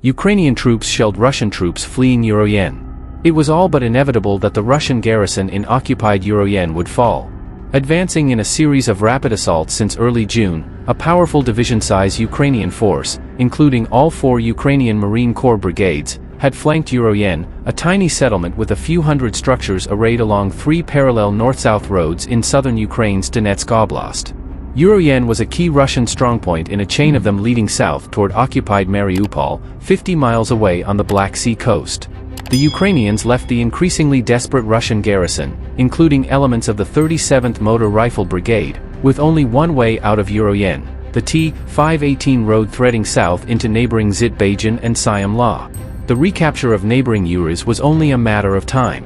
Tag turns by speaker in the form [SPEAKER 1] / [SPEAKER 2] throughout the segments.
[SPEAKER 1] Ukrainian troops shelled Russian troops fleeing Urozhaine. It was all but inevitable that the Russian garrison in occupied Urozhaine would fall. Advancing in a series of rapid assaults since early June, a powerful division-size Ukrainian force, including all 4 Ukrainian Marine Corps brigades, had flanked Urozhaine, a tiny settlement with a few hundred structures arrayed along 3 parallel north-south roads in southern Ukraine's Donetsk Oblast. Urozhaine was a key Russian strongpoint in a chain of them leading south toward occupied Mariupol, 50 miles away on the Black Sea coast. The Ukrainians left the increasingly desperate Russian garrison, including elements of the 37th Motor Rifle Brigade, with only one way out of Urozhaine, the T-518 road threading south into neighboring Zitbajan and Syam-La. The recapture of neighboring Urozhaine was only a matter of time.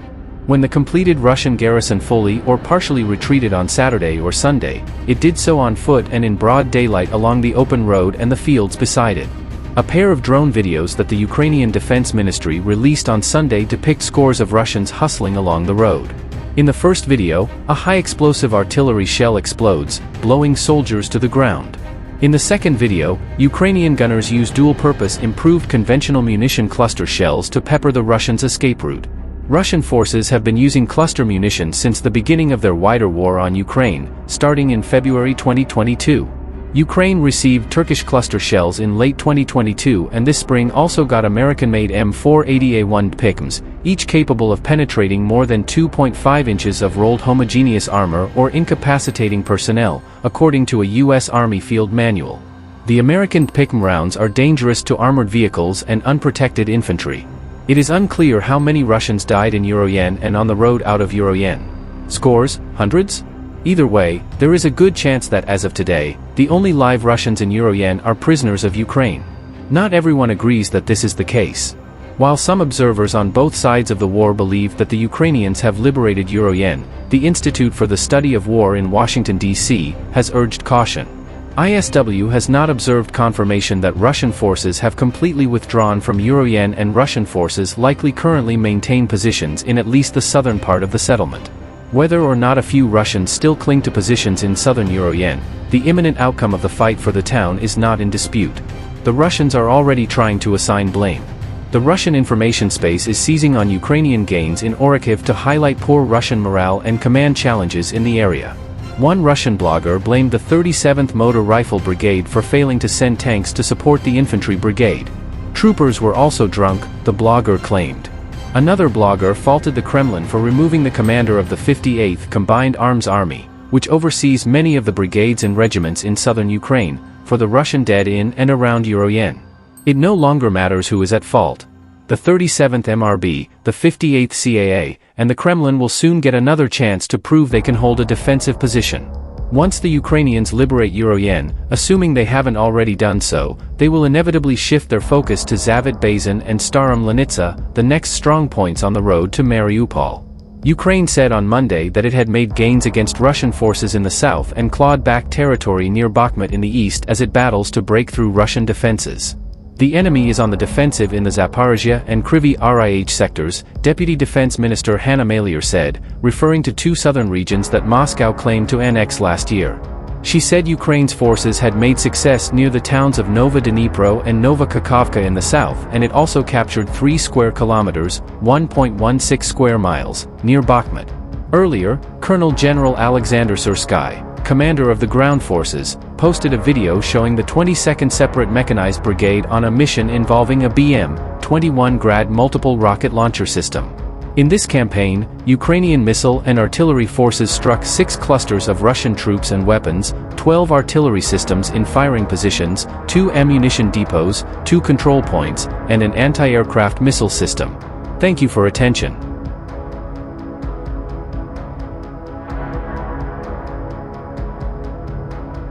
[SPEAKER 1] When the completed Russian garrison fully or partially retreated on Saturday or Sunday, it did so on foot and in broad daylight along the open road and the fields beside it. A pair of drone videos that the Ukrainian Defense Ministry released on Sunday depict scores of Russians hustling along the road. In the first video, a high-explosive artillery shell explodes, blowing soldiers to the ground. In the second video, Ukrainian gunners use dual-purpose improved conventional munition cluster shells to pepper the Russians' escape route. Russian forces have been using cluster munitions since the beginning of their wider war on Ukraine, starting in February 2022. Ukraine received Turkish cluster shells in late 2022 and this spring also got American-made M480A1 PICMs, each capable of penetrating more than 2.5 inches of rolled homogeneous armor or incapacitating personnel, according to a U.S. Army field manual. The American PICM rounds are dangerous to armored vehicles and unprotected infantry. It is unclear how many Russians died in Urozhaine and on the road out of Urozhaine. Scores? Hundreds? Either way, there is a good chance that as of today, the only live Russians in Urozhaine are prisoners of Ukraine. Not everyone agrees that this is the case. While some observers on both sides of the war believe that the Ukrainians have liberated Urozhaine, the Institute for the Study of War in Washington, D.C., has urged caution. ISW has not observed confirmation that Russian forces have completely withdrawn from Urozhaine and Russian forces likely currently maintain positions in at least the southern part of the settlement. Whether or not a few Russians still cling to positions in southern Urozhaine, the imminent outcome of the fight for the town is not in dispute. The Russians are already trying to assign blame. The Russian information space is seizing on Ukrainian gains in Orikhiv to highlight poor Russian morale and command challenges in the area. One Russian blogger blamed the 37th Motor Rifle Brigade for failing to send tanks to support the infantry brigade. Troopers were also drunk, the blogger claimed. Another blogger faulted the Kremlin for removing the commander of the 58th Combined Arms Army, which oversees many of the brigades and regiments in southern Ukraine, for the Russian dead in and around Urozhaine. It no longer matters who is at fault. The 37th MRB, the 58th CAA, and the Kremlin will soon get another chance to prove they can hold a defensive position. Once the Ukrainians liberate Urozhaine, assuming they haven't already done so, they will inevitably shift their focus to Zavit Bazin and Starom Lanitsa, the next strong points on the road to Mariupol. Ukraine said on Monday that it had made gains against Russian forces in the south and clawed back territory near Bakhmut in the east as it battles to break through Russian defenses. The enemy is on the defensive in the Zaporizhia and Kryvyi Rih sectors, Deputy Defense Minister Hanna Maliar said, referring to 2 southern regions that Moscow claimed to annex last year. She said Ukraine's forces had made success near the towns of Nova Dnipro and Nova Kakhovka in the south, and it also captured 3 square kilometers, 1.16 square miles, near Bakhmut. Earlier, Colonel General Alexander Sursky, commander of the ground forces, posted a video showing the 22nd Separate Mechanized Brigade on a mission involving a BM-21 Grad multiple rocket launcher system. In this campaign, Ukrainian missile and artillery forces struck 6 clusters of Russian troops and weapons, 12 artillery systems in firing positions, 2 ammunition depots, 2 control points, and an anti-aircraft missile system. Thank you for attention.